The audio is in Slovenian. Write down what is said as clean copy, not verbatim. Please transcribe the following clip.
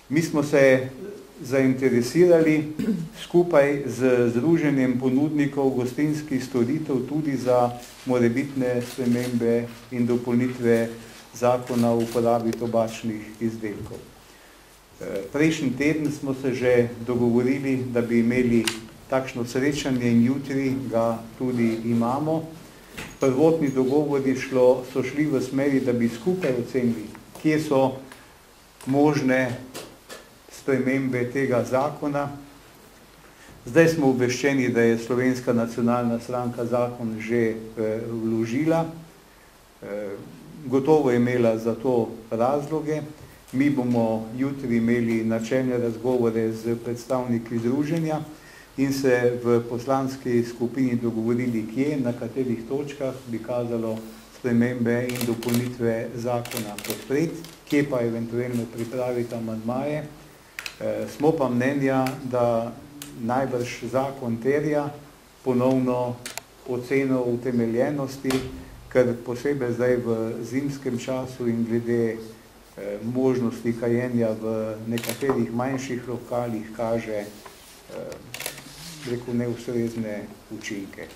Mi smo se zainteresirali skupaj z Združenjem ponudnikov gostinskih storitev tudi za morebitne spremembe in dopolnitve zakona o uporabi tobačnih izdelkov. Prejšnji teden smo se že dogovorili, da bi imeli takšno srečanje in jutri ga tudi imamo. Prvotni dogovori so šli v smeri, da bi skupaj ocenili, kje so možne spremembe tega zakona. Zdaj smo obveščeni, da je Slovenska nacionalna stranka zakon že vložila. Gotovo je imela za to razloge. Mi bomo jutri imeli načelne razgovore z predstavniki združenja in se v poslanski skupini dogovorili, kje, na katerih točkah bi kazalo spremembe in dopolnitve zakona podpreti, kje pa eventualno pripraviti amandmaje. Smo pa mnenja, da najbrž zakon terja ponovno oceno utemeljenosti, ker posebej zdaj v zimskem času in glede možnosti kajenja v nekaterih manjših lokalih kaže neustrezne učinke.